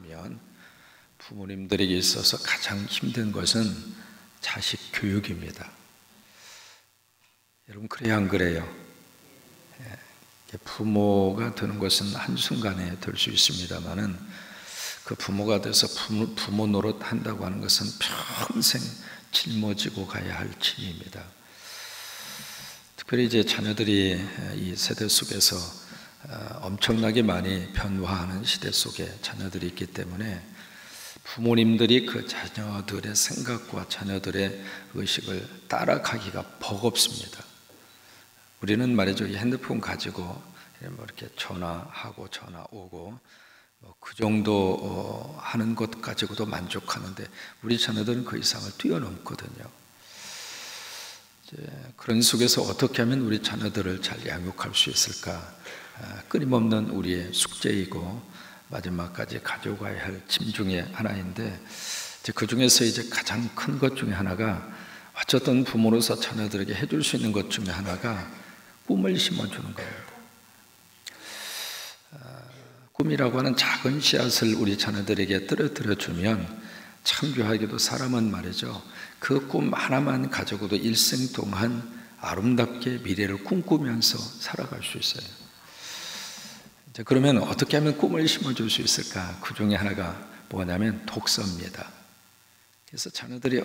하면 부모님들에게 있어서 가장 힘든 것은 자식 교육입니다. 여러분, 그래요, 안 그래요? 부모가 되는 것은 한순간에 될 수 있습니다만은 그 부모가 돼서 부모 노릇 한다고 하는 것은 평생 짊어지고 가야 할 짐입니다. 특별히 이제 자녀들이 이 세대 속에서 엄청나게 많이 변화하는 시대 속에 자녀들이 있기 때문에 부모님들이 그 자녀들의 생각과 자녀들의 의식을 따라가기가 버겁습니다. 우리는 말이죠, 이 핸드폰 가지고 뭐 이렇게 전화하고 전화 오고 그 정도 하는 것 가지고도 만족하는데 우리 자녀들은 그 이상을 뛰어넘거든요. 그런 속에서 어떻게 하면 우리 자녀들을 잘 양육할 수 있을까? 끊임없는 우리의 숙제이고 마지막까지 가져가야 할 짐 중에 하나인데, 그 중에서 이제 가장 큰 것 중에 하나가, 어쨌든 부모로서 자녀들에게 해줄 수 있는 것 중에 하나가 꿈을 심어주는 겁니다. 꿈이라고 하는 작은 씨앗을 우리 자녀들에게 떨어뜨려 주면 참 묘하게도 사람은 말이죠, 그 꿈 하나만 가지고도 일생 동안 아름답게 미래를 꿈꾸면서 살아갈 수 있어요. 이제 그러면 어떻게 하면 꿈을 심어줄 수 있을까? 그 중에 하나가 뭐냐면 독서입니다. 그래서 자녀들이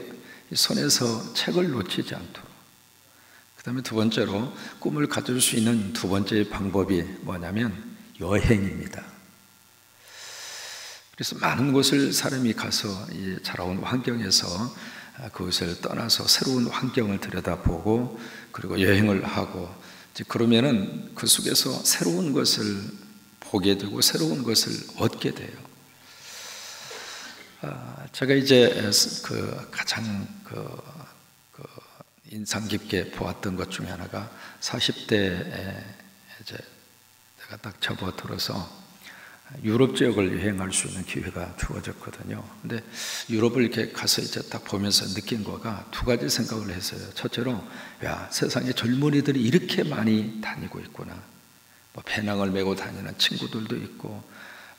손에서 책을 놓치지 않도록. 그 다음에 두 번째로 꿈을 가질 수 있는 두 번째 방법이 뭐냐면 여행입니다. 그래서 많은 곳을 사람이 가서 자라온 환경에서 그것을 떠나서 새로운 환경을 들여다보고 그리고 여행을 하고, 그러면은 그 속에서 새로운 것을 보게 되고 새로운 것을 얻게 돼요. 제가 이제 가장 인상 깊게 보았던 것 중에 하나가 40대에 이제 내가 딱 접어들어서 유럽 지역을 여행할 수 있는 기회가 주어졌거든요. 근데 유럽을 이렇게 가서 이제 딱 보면서 느낀 거가 두 가지 생각을 했어요. 첫째로, 야, 세상에 젊은이들이 이렇게 많이 다니고 있구나. 뭐 배낭을 메고 다니는 친구들도 있고,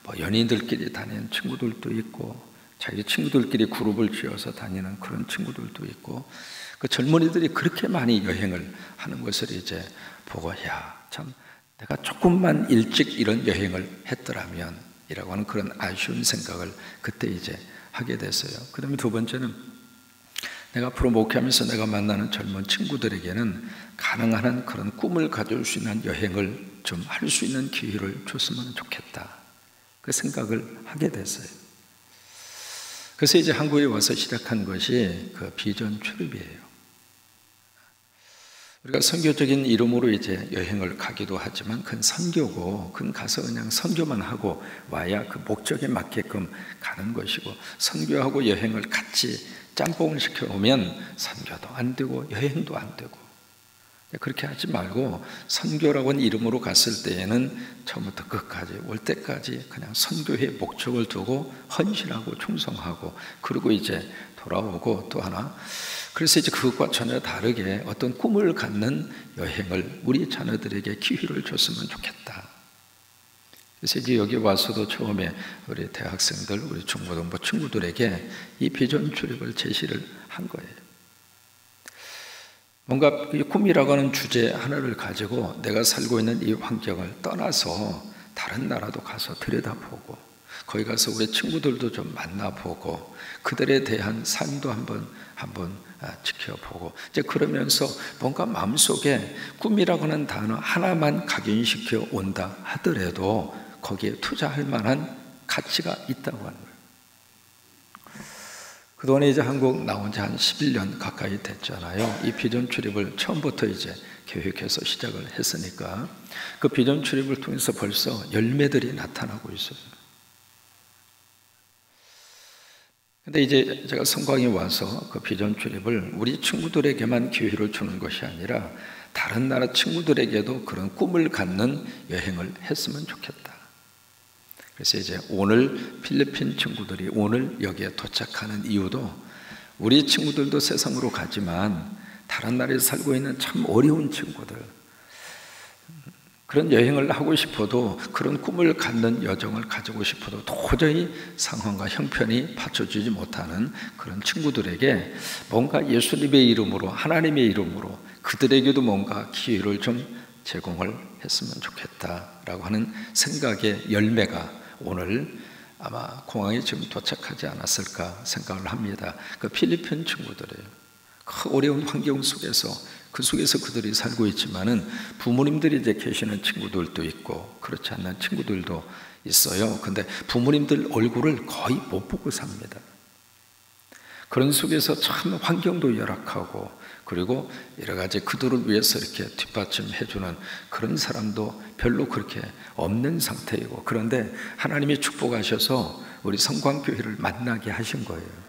뭐 연인들끼리 다니는 친구들도 있고, 자기 친구들끼리 그룹을 지어서 다니는 그런 친구들도 있고, 그 젊은이들이 그렇게 많이 여행을 하는 것을 이제 보고, 야, 참 내가 조금만 일찍 이런 여행을 했더라면 이라고 하는 그런 아쉬운 생각을 그때 이제 하게 됐어요. 그 다음에 두 번째는, 내가 앞으로 목회하면서 내가 만나는 젊은 친구들에게는 가능한 한 그런 꿈을 가질 수 있는 여행을 좀 할 수 있는 기회를 줬으면 좋겠다, 그 생각을 하게 됐어요. 그래서 이제 한국에 와서 시작한 것이 그 비전 출입이에요. 우리가 선교적인 이름으로 이제 여행을 가기도 하지만 그건 선교고, 그건 가서 그냥 선교만 하고 와야 그 목적에 맞게끔 가는 것이고, 선교하고 여행을 같이 짬뽕을 시켜오면 선교도 안 되고 여행도 안 되고, 그렇게 하지 말고 선교라고 하는 이름으로 갔을 때에는 처음부터 끝까지 올 때까지 그냥 선교의 목적을 두고 헌신하고 충성하고, 그리고 이제 돌아오고. 또 하나, 그래서 이제 그것과 전혀 다르게 어떤 꿈을 갖는 여행을 우리 자녀들에게 기회를 줬으면 좋겠다. 그래서 이제 여기 와서도 처음에 우리 대학생들, 우리 중고등부 친구들에게 이 비전 출입을 제시를 한 거예요. 뭔가 이 꿈이라고 하는 주제 하나를 가지고 내가 살고 있는 이 환경을 떠나서 다른 나라도 가서 들여다보고, 거기 가서 우리 친구들도 좀 만나보고, 그들에 대한 삶도 한번 지켜보고, 이제 그러면서 뭔가 마음속에 꿈이라고 하는 단어 하나만 각인시켜 온다 하더라도 거기에 투자할 만한 가치가 있다고 하는 거예요. 그동안에 이제 한국 나온 지 한 11년 가까이 됐잖아요. 이 비전 출입을 처음부터 이제 계획해서 시작을 했으니까 그 비전 출입을 통해서 벌써 열매들이 나타나고 있어요. 근데 이제 제가 성광에 와서 그 비전 출입을 우리 친구들에게만 기회를 주는 것이 아니라 다른 나라 친구들에게도 그런 꿈을 갖는 여행을 했으면 좋겠다. 그래서 이제 오늘 필리핀 친구들이 오늘 여기에 도착하는 이유도, 우리 친구들도 세상으로 가지만 다른 나라에 살고 있는 참 어려운 친구들, 그런 여행을 하고 싶어도, 그런 꿈을 갖는 여정을 가지고 싶어도 도저히 상황과 형편이 받쳐주지 못하는 그런 친구들에게 뭔가 예수님의 이름으로, 하나님의 이름으로 그들에게도 뭔가 기회를 좀 제공을 했으면 좋겠다라고 하는 생각의 열매가 오늘 아마 공항에 지금 도착하지 않았을까 생각을 합니다. 그 필리핀 친구들이에요. 그 어려운 환경 속에서, 그 속에서 그들이 살고 있지만은 부모님들이 이제 계시는 친구들도 있고 그렇지 않는 친구들도 있어요. 근데 부모님들 얼굴을 거의 못 보고 삽니다. 그런 속에서 참 환경도 열악하고, 그리고 여러 가지 그들을 위해서 이렇게 뒷받침해주는 그런 사람도 별로 그렇게 없는 상태이고, 그런데 하나님이 축복하셔서 우리 성광교회를 만나게 하신 거예요.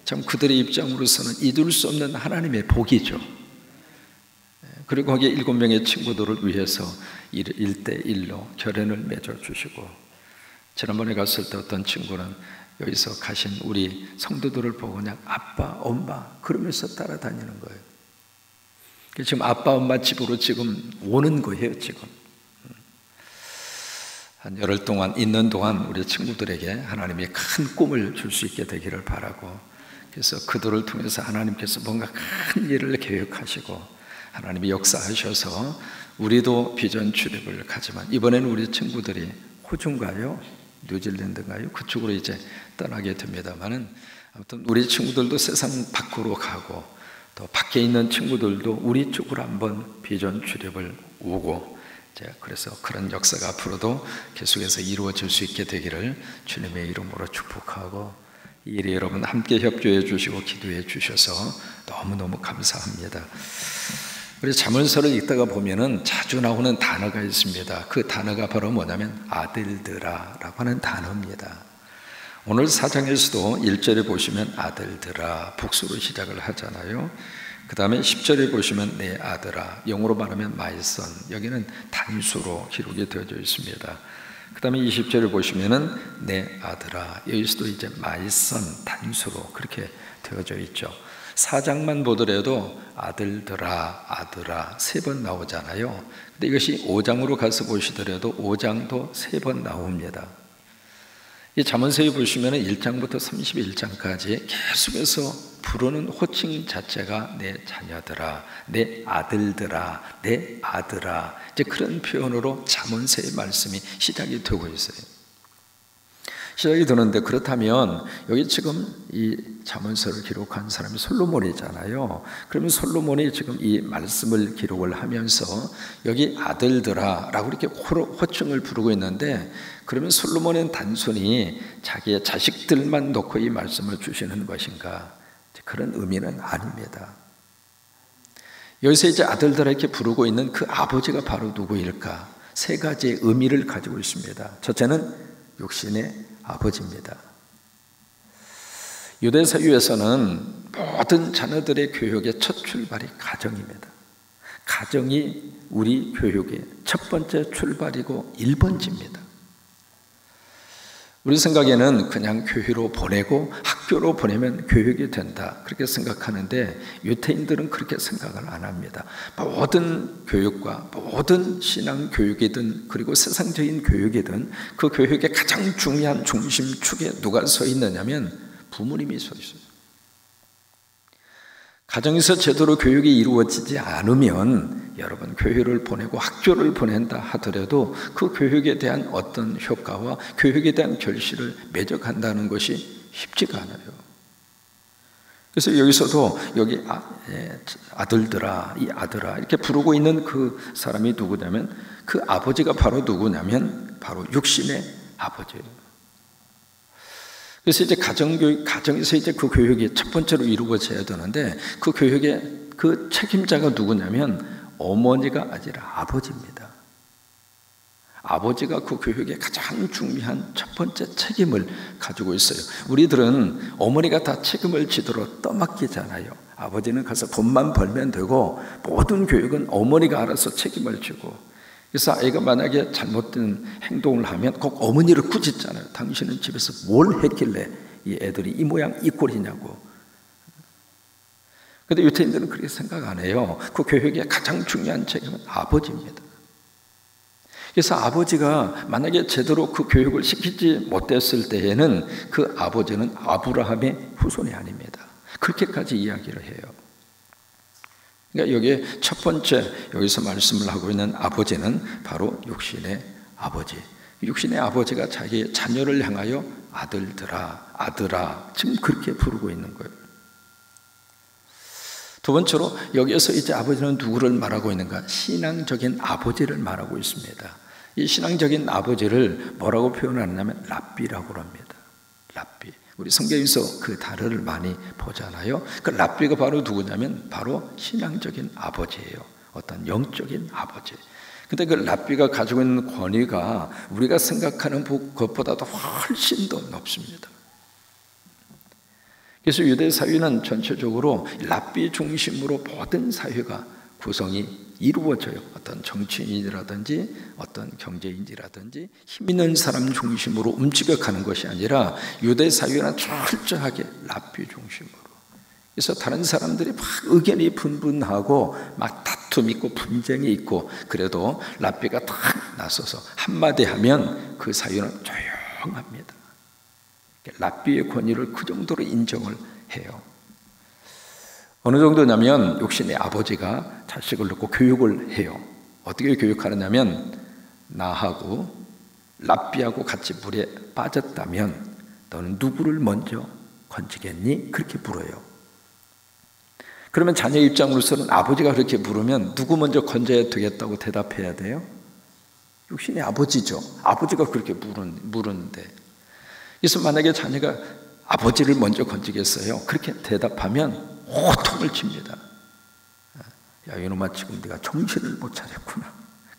참 그들의 입장으로서는 잊을 수 없는 하나님의 복이죠. 그리고 거기에 7명의 친구들을 위해서 1대1로 결연을 맺어주시고, 지난번에 갔을 때 어떤 친구는 여기서 가신 우리 성도들을 보고 그냥 아빠, 엄마 그러면서 따라다니는 거예요. 지금 아빠, 엄마 집으로 지금 오는 거예요. 지금 한 열흘 동안 있는 동안 우리 친구들에게 하나님이 큰 꿈을 줄 수 있게 되기를 바라고, 그래서 그들을 통해서 하나님께서 뭔가 큰 일을 계획하시고 하나님이 역사하셔서 우리도 비전 출입을 가지만, 이번에는 우리 친구들이 호주인가요? 뉴질랜드인가요? 그쪽으로 이제 떠나게 됩니다만은, 아무튼 우리 친구들도 세상 밖으로 가고 또 밖에 있는 친구들도 우리 쪽으로 한번 비전 출입을 오고, 그래서 그런 역사가 앞으로도 계속해서 이루어질 수 있게 되기를 주님의 이름으로 축복하고, 이 일에 여러분 함께 협조해 주시고 기도해 주셔서 너무너무 감사합니다. 우리 잠언서를 읽다가 보면은 자주 나오는 단어가 있습니다. 그 단어가 바로 뭐냐면 아들들아 라고 하는 단어입니다. 오늘 4장에서도 1절에 보시면 아들들아 복수로 시작을 하잖아요. 그 다음에 10절에 보시면 내 아들아, 영어로 말하면 my son, 여기는 단수로 기록이 되어져 있습니다. 그 다음에 20절을 보시면은 내 아들아, 여기서도 이제 my son 단수로 그렇게 되어져 있죠. 4장만 보더라도 아들들아, 아들아 3번 나오잖아요. 근데 이것이 5장으로 가서 보시더라도 5장도 3번 나옵니다. 이 잠언서에 보시면 1장부터 31장까지 계속해서 부르는 호칭 자체가 내 자녀들아, 내 아들들아, 내 아들아, 이제 그런 표현으로 잠언서의 말씀이 시작이 되고 있어요. 시작이 되는데, 그렇다면 여기 지금 이 잠언서를 기록한 사람이 솔로몬이잖아요. 그러면 솔로몬이 지금 이 말씀을 기록을 하면서 여기 아들들아 라고 이렇게 호칭을 부르고 있는데, 그러면 솔로몬은 단순히 자기의 자식들만 놓고 이 말씀을 주시는 것인가? 그런 의미는 아닙니다. 여기서 이제 아들들아 이렇게 부르고 있는 그 아버지가 바로 누구일까? 3가지의 의미를 가지고 있습니다. 첫째는 육신의 아버지입니다. 유대 사회에서는 모든 자녀들의 교육의 첫 출발이 가정입니다. 가정이 우리 교육의 첫 번째 출발이고 1번지입니다. 우리 생각에는 그냥 교회로 보내고 학교로 보내면 교육이 된다, 그렇게 생각하는데 유태인들은 그렇게 생각을 안 합니다. 모든 교육과 모든 신앙 교육이든 그리고 세상적인 교육이든 그 교육의 가장 중요한 중심축에 누가 서 있느냐면 부모님이 서 있어요. 가정에서 제대로 교육이 이루어지지 않으면 여러분 교회를 보내고 학교를 보낸다 하더라도 그 교육에 대한 어떤 효과와 교육에 대한 결실을 맺어간다는 것이 쉽지가 않아요. 그래서 여기서도 여기 아들들아, 이 아들아 이렇게 부르고 있는 그 사람이 누구냐면, 그 아버지가 바로 누구냐면 바로 육신의 아버지예요. 그래서 이제 가정에서 이제 그 교육이 첫 번째로 이루어져야 되는데, 그 교육의 그 책임자가 누구냐면 어머니가 아니라 아버지입니다. 아버지가 그 교육의 가장 중요한 첫 번째 책임을 가지고 있어요. 우리들은 어머니가 다 책임을 지도록 떠맡기잖아요. 아버지는 가서 돈만 벌면 되고 모든 교육은 어머니가 알아서 책임을 지고, 그래서 아이가 만약에 잘못된 행동을 하면 꼭 어머니를 꾸짖잖아요. 당신은 집에서 뭘 했길래 이 애들이 이 모양 이 꼴이냐고. 그런데 유태인들은 그렇게 생각 안 해요. 그 교육의 가장 중요한 책임은 아버지입니다. 그래서 아버지가 만약에 제대로 그 교육을 시키지 못했을 때에는 그 아버지는 아브라함의 후손이 아닙니다. 그렇게까지 이야기를 해요. 그러니까 여기에 첫 번째 여기서 말씀을 하고 있는 아버지는 바로 육신의 아버지. 육신의 아버지가 자기의 자녀를 향하여 아들들아, 아들아, 지금 그렇게 부르고 있는 거예요. 두 번째로 여기에서 이제 아버지는 누구를 말하고 있는가? 신앙적인 아버지를 말하고 있습니다. 이 신앙적인 아버지를 뭐라고 표현하느냐면 랍비라고 합니다. 랍비. 우리 성경에서 그 단어를 많이 보잖아요. 그 랍비가 바로 누구냐면 바로 신앙적인 아버지예요. 어떤 영적인 아버지. 근데 그 랍비가 가지고 있는 권위가 우리가 생각하는 것보다도 훨씬 더 높습니다. 그래서 유대 사회는 전체적으로 랍비 중심으로 모든 사회가 구성이 이루어져요. 어떤 정치인이라든지 어떤 경제인이라든지 힘 있는 사람 중심으로 움직여가는 것이 아니라 유대 사회는 철저하게 랍비 중심으로. 그래서 다른 사람들이 막 의견이 분분하고 막 다툼이 있고 분쟁이 있고 그래도 랍비가 탁 나서서 한마디 하면 그 사회는 조용합니다. 랍비의 권위를 그 정도로 인정을 해요. 어느 정도냐면 육신의 아버지가 자식을 놓고 교육을 해요. 어떻게 교육하느냐면 나하고 랍비하고 같이 물에 빠졌다면 너는 누구를 먼저 건지겠니? 그렇게 물어요. 그러면 자녀 입장으로서는 아버지가 그렇게 물으면 누구 먼저 건져야 되겠다고 대답해야 돼요? 육신의 아버지죠. 아버지가 그렇게 물었는데 그래서 만약에 자녀가 아버지를 먼저 건지겠어요? 그렇게 대답하면 호통을 칩니다. 야 이놈아 지금 네가 정신을 못 차렸구나.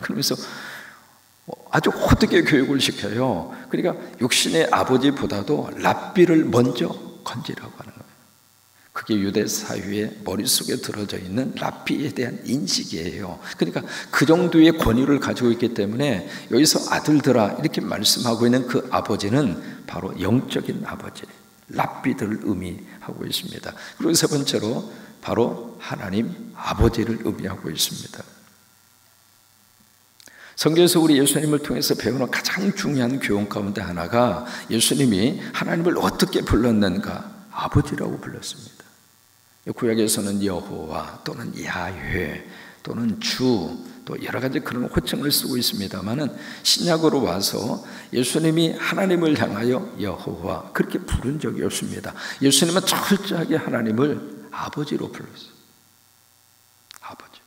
그러면서 아주 호되게 교육을 시켜요. 그러니까 육신의 아버지보다도 랍비를 먼저 건지라고 하는 거예요. 그게 유대 사회의 머릿속에 들어져 있는 랍비에 대한 인식이에요. 그러니까 그 정도의 권위를 가지고 있기 때문에 여기서 아들들아 이렇게 말씀하고 있는 그 아버지는 바로 영적인 아버지, 랍비들을 의미하고 있습니다. 그리고 세 번째로 바로 하나님 아버지를 의미하고 있습니다. 성경에서 우리 예수님을 통해서 배우는 가장 중요한 교훈 가운데 하나가 예수님이 하나님을 어떻게 불렀는가? 아버지라고 불렀습니다. 구약에서는 여호와 또는 야훼 또는 주 또 여러 가지 그런 호칭을 쓰고 있습니다만은 신약으로 와서 예수님이 하나님을 향하여 여호와 그렇게 부른 적이 없습니다. 예수님은 철저하게 하나님을 아버지로 불렀어요. 아버지.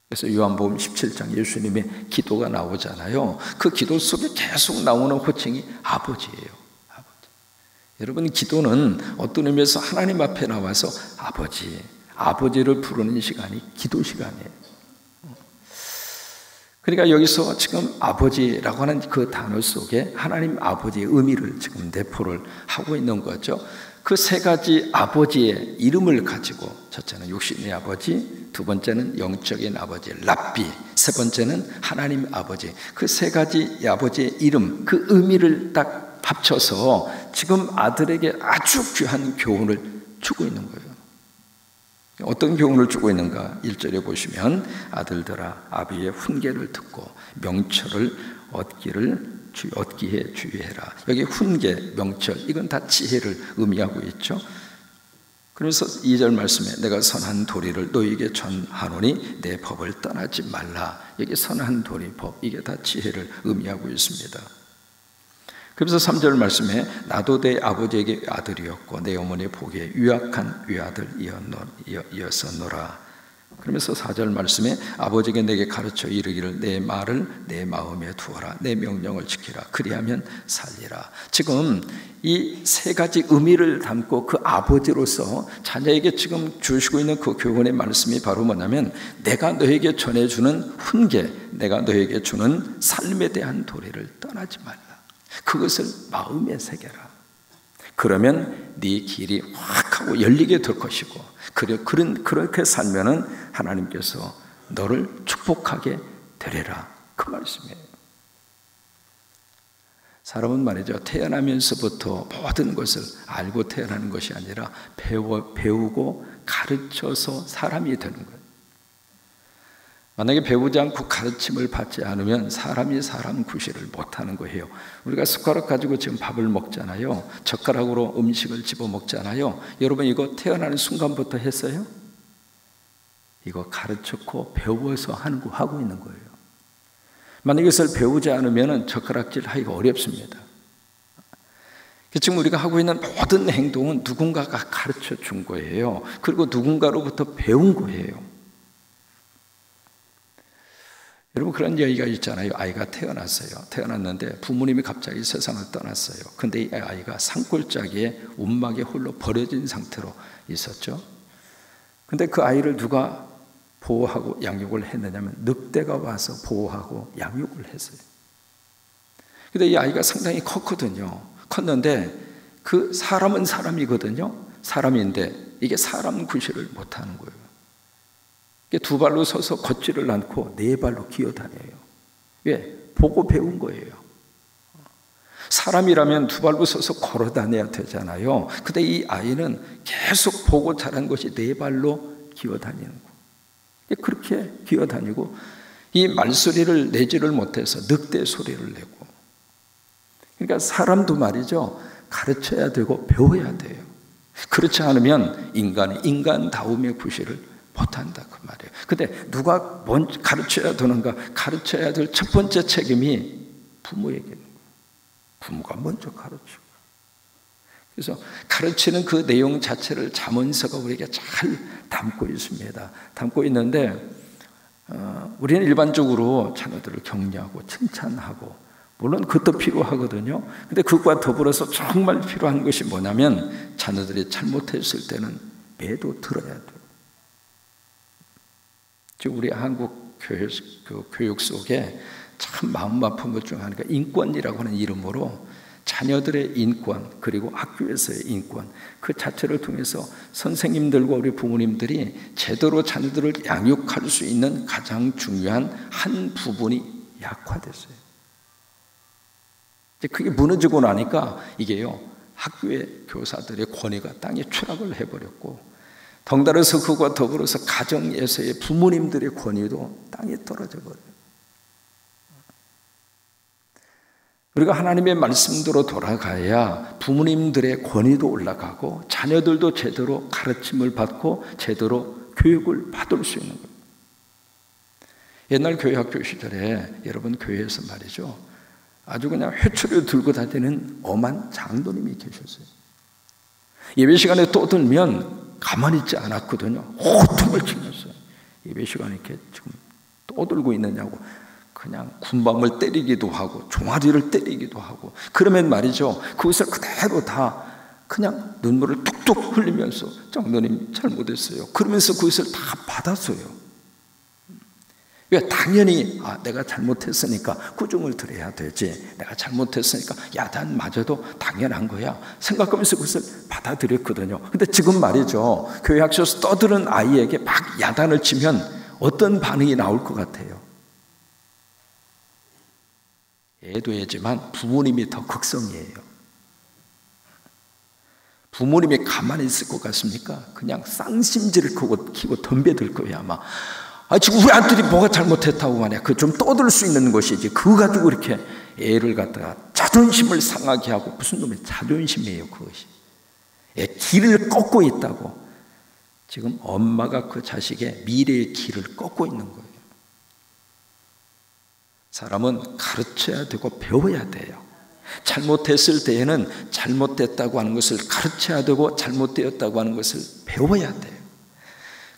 그래서 요한복음 17장 예수님의 기도가 나오잖아요. 그 기도 속에 계속 나오는 호칭이 아버지예요. 아버지. 여러분 기도는 어떤 의미에서 하나님 앞에 나와서 아버지를 부르는 시간이 기도 시간이에요. 그러니까 여기서 지금 아버지라고 하는 그 단어 속에 하나님 아버지의 의미를 지금 내포를 하고 있는 거죠. 그 세 가지 아버지의 이름을 가지고 첫째는 육신의 아버지, 두 번째는 영적인 아버지 랍비, 세 번째는 하나님 아버지. 그 세 가지 아버지의 이름, 그 의미를 딱 합쳐서 지금 아들에게 아주 귀한 교훈을 주고 있는 거예요. 어떤 교훈을 주고 있는가? 1절에 보시면 아들들아 아비의 훈계를 듣고 명철을 얻기에 주의해라. 여기 훈계, 명철 이건 다 지혜를 의미하고 있죠. 그래서 2절 말씀에 내가 선한 도리를 너희에게 전하노니 내 법을 떠나지 말라. 여기 선한 도리, 법 이게 다 지혜를 의미하고 있습니다. 그래서 3절 말씀에 나도 내 아버지에게 아들이었고 내 어머니의 보기에 유약한 외아들이었노라. 그러면서 4절 말씀에 아버지에게 내게 가르쳐 이르기를 내 말을 내 마음에 두어라. 내 명령을 지키라. 그리하면 살리라. 지금 이 세 가지 의미를 담고 그 아버지로서 자녀에게 지금 주시고 있는 그 교훈의 말씀이 바로 뭐냐면 내가 너에게 전해주는 훈계, 내가 너에게 주는 삶에 대한 도리를 떠나지 말라. 그것을 마음에 새겨라. 그러면 네 길이 확 하고 열리게 될 것이고 그렇게 살면은 하나님께서 너를 축복하게 되리라. 그 말씀이에요. 사람은 말이죠. 태어나면서부터 모든 것을 알고 태어나는 것이 아니라 배우고 가르쳐서 사람이 되는 거예요. 만약에 배우지 않고 가르침을 받지 않으면 사람이 사람 구실을 못하는 거예요. 우리가 숟가락 가지고 지금 밥을 먹잖아요. 젓가락으로 음식을 집어 먹잖아요. 여러분 이거 태어나는 순간부터 했어요? 이거 가르쳤고 배워서 하고 있는 거예요. 만약에 이것을 배우지 않으면 젓가락질 하기가 어렵습니다. 지금 우리가 하고 있는 모든 행동은 누군가가 가르쳐 준 거예요. 그리고 누군가로부터 배운 거예요. 여러분 그런 얘기가 있잖아요. 아이가 태어났어요. 태어났는데 부모님이 갑자기 세상을 떠났어요. 근데 이 아이가 산골짜기에 움막에 홀로 버려진 상태로 있었죠. 근데 그 아이를 누가 보호하고 양육을 했느냐면 늑대가 와서 보호하고 양육을 했어요. 근데 이 아이가 상당히 컸거든요. 컸는데 그 사람은 사람이거든요. 사람인데 이게 사람 구실을 못하는 거예요. 두 발로 서서 걷지를 않고 네 발로 기어다녀요. 왜? 보고 배운 거예요. 사람이라면 두 발로 서서 걸어 다녀야 되잖아요. 근데 이 아이는 계속 보고 자란 것이 네 발로 기어다니는 거예요. 그렇게 기어다니고 이 말소리를 내지를 못해서 늑대 소리를 내고, 그러니까 사람도 말이죠, 가르쳐야 되고 배워야 돼요. 그렇지 않으면 인간이 인간다움의 구실을 못한다 그 말이에요. 근데 누가 먼저 가르쳐야 되는가? 가르쳐야 될 첫 번째 책임이 부모에게 있는 거예요. 부모가 먼저 가르치고. 그래서 가르치는 그 내용 자체를 잠언서가 우리에게 잘 담고 있습니다. 담고 있는데 우리는 일반적으로 자녀들을 격려하고 칭찬하고, 물론 그것도 필요하거든요. 근데 그것과 더불어서 정말 필요한 것이 뭐냐면 자녀들이 잘못했을 때는 매도 들어야 돼요. 우리 한국 교육 속에 참 마음 아픈 것 중 하나가 인권이라고 하는 이름으로 자녀들의 인권, 그리고 학교에서의 인권, 그 자체를 통해서 선생님들과 우리 부모님들이 제대로 자녀들을 양육할 수 있는 가장 중요한 한 부분이 약화됐어요. 그게 무너지고 나니까 이게요, 학교의 교사들의 권위가 땅에 추락을 해버렸고, 덩달아서 그것과 더불어서 가정에서의 부모님들의 권위도 땅에 떨어져 버려요. 우리가 하나님의 말씀대로 돌아가야 부모님들의 권위도 올라가고 자녀들도 제대로 가르침을 받고 제대로 교육을 받을 수 있는 거예요. 옛날 교회 학교 시절에 여러분 교회에서 말이죠, 아주 그냥 회초리를 들고 다니는 엄한 장로님이 계셨어요. 예배 시간에 떠들면 가만히 있지 않았거든요. 호통을 치면서 예배 시간에 이렇게 지금 떠들고 있느냐고 그냥 군밤을 때리기도 하고 종아리를 때리기도 하고, 그러면 말이죠, 그것을 그대로 다 그냥 눈물을 뚝뚝 흘리면서 장로님 잘못했어요 그러면서 그것을 다 받았어요. 왜? 당연히 내가 잘못했으니까 꾸중을 드려야 되지, 내가 잘못했으니까 야단맞아도 당연한 거야 생각하면서 그것을 받아들였거든요. 근데 지금 말이죠, 교회 학교에서 떠드는 아이에게 막 야단을 치면 어떤 반응이 나올 것 같아요? 애도 애지만 부모님이 더 극성이에요. 부모님이 가만히 있을 것 같습니까? 그냥 쌍심지를 키고 덤벼들 거예요 아마. 지금 우리 아들이 뭐가 잘못했다고 말이야. 그 좀 떠들 수 있는 것이지, 그거 가지고 이렇게 애를 갖다가 자존심을 상하게 하고, 무슨 놈의 자존심이에요 그것이. 애 길을 꺾고 있다고. 지금 엄마가 그 자식의 미래의 길을 꺾고 있는 거예요. 사람은 가르쳐야 되고 배워야 돼요. 잘못했을 때에는 잘못됐다고 하는 것을 가르쳐야 되고 잘못되었다고 하는 것을 배워야 돼요.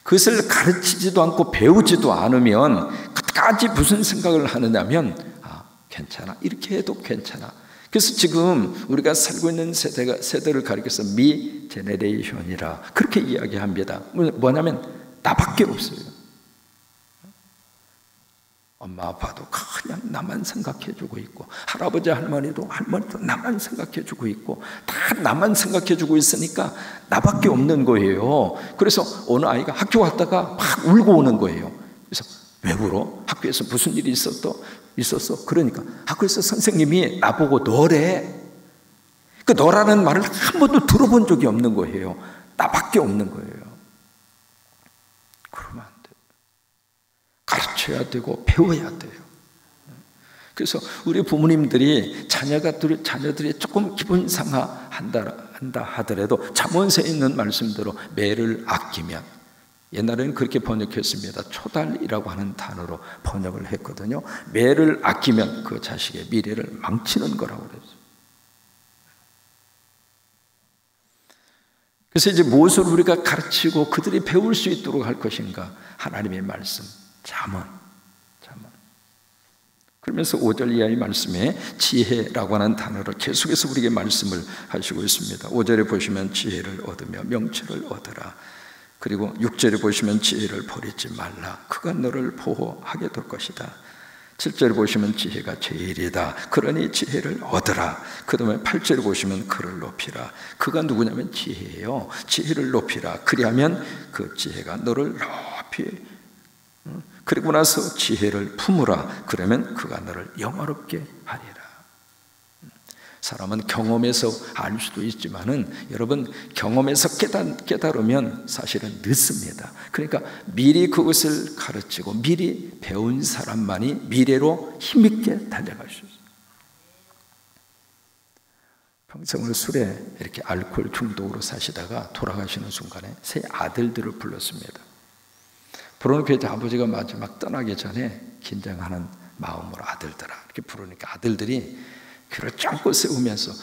그것을 가르치지도 않고 배우지도 않으면 끝까지 무슨 생각을 하느냐면 괜찮아, 이렇게 해도 괜찮아. 그래서 지금 우리가 살고 있는 세대를 가리켜서 미 제네레이션이라 그렇게 이야기합니다. 뭐냐면 나밖에 없어요. 엄마 아빠도 그냥 나만 생각해주고 있고, 할아버지 할머니도 나만 생각해주고 있고, 다 나만 생각해주고 있으니까 나밖에 없는 거예요. 그래서 어느 아이가 학교 갔다가 막 울고 오는 거예요. 그래서 왜 울어? 학교에서 무슨 일이 있었어? 그러니까 학교에서 선생님이 나보고 너래. 그 너라는 말을 한 번도 들어본 적이 없는 거예요. 나밖에 없는 거예요. 그러면 안 돼. 가르쳐 가르쳐야 되고 배워야 돼요. 그래서 우리 부모님들이 자녀들이 조금 기분 상하한다 하더라도 잠언서에 있는 말씀대로 매를 아끼면, 옛날에는 그렇게 번역했습니다. 초달이라고 하는 단어로 번역을 했거든요. 매를 아끼면 그 자식의 미래를 망치는 거라고 그랬어요. 그래서 이제 무엇을 우리가 가르치고 그들이 배울 수 있도록 할 것인가? 하나님의 말씀, 잠언. 그러면서 5절 이하의 말씀에 지혜라고 하는 단어로 계속해서 우리에게 말씀을 하시고 있습니다. 5절에 보시면 지혜를 얻으며 명철을 얻으라. 그리고 6절에 보시면 지혜를 버리지 말라. 그가 너를 보호하게 될 것이다. 7절에 보시면 지혜가 제일이다. 그러니 지혜를 얻으라. 그 다음에 8절에 보시면 그를 높이라. 그가 누구냐면 지혜예요. 지혜를 높이라. 그리하면 그 지혜가 너를 높이, 그리고 나서 지혜를 품으라. 그러면 그가 너를 영화롭게 하리라. 사람은 경험에서 알 수도 있지만은, 여러분, 경험에서 깨달으면 사실은 늦습니다. 그러니까 미리 그것을 가르치고 미리 배운 사람만이 미래로 힘있게 달려갈 수 있어요. 평생을 술에 이렇게 알코올 중독으로 사시다가 돌아가시는 순간에 세 아들들을 불렀습니다. 부르는 그 아버지가 마지막 떠나기 전에 긴장하는 마음으로 아들들아 이렇게 부르니까 아들들이 귀를 쫑긋 세우면서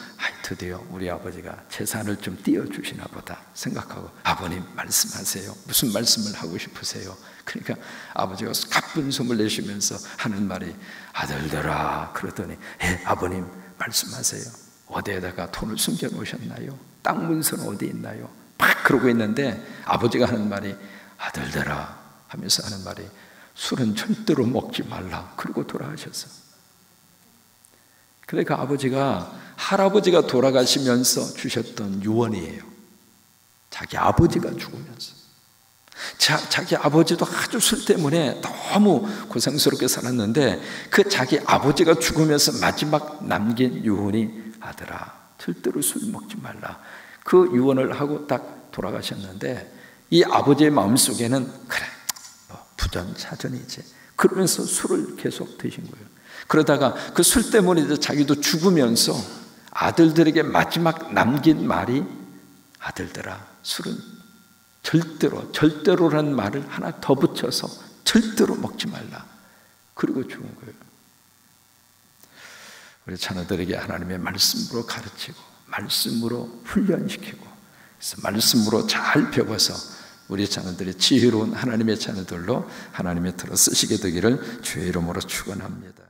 드디어 우리 아버지가 재산을 좀 띄워주시나 보다 생각하고, 아버님 말씀하세요. 무슨 말씀을 하고 싶으세요? 그러니까 아버지가 가쁜 숨을 내쉬면서 하는 말이 아들들아, 그러더니 아버님 말씀하세요. 어디에다가 돈을 숨겨 놓으셨나요? 땅 문서는 어디 있나요? 막 그러고 있는데 아버지가 하는 말이 아들들아 하면서 하는 말이 술은 절대로 먹지 말라. 그러고 돌아가셨어. 그러니까 아버지가, 할아버지가 돌아가시면서 주셨던 유언이에요. 자기 아버지가 죽으면서. 자기 아버지도 아주 술 때문에 너무 고생스럽게 살았는데 그 자기 아버지가 죽으면서 마지막 남긴 유언이 아들아 절대로 술 먹지 말라. 그 유언을 하고 딱 돌아가셨는데 이 아버지의 마음속에는 그래 부전사전이지 그러면서 술을 계속 드신 거예요. 그러다가 그 술 때문에 이제 자기도 죽으면서 아들들에게 마지막 남긴 말이 아들들아 술은 절대로라는 말을 하나 더 붙여서 절대로 먹지 말라. 그리고 죽은 거예요. 우리 자녀들에게 하나님의 말씀으로 가르치고 말씀으로 훈련시키고 그래서 말씀으로 잘 배워서 우리 자녀들이 지혜로운 하나님의 자녀들로 하나님의 들어 쓰시게 되기를 주의 이름으로 축원합니다.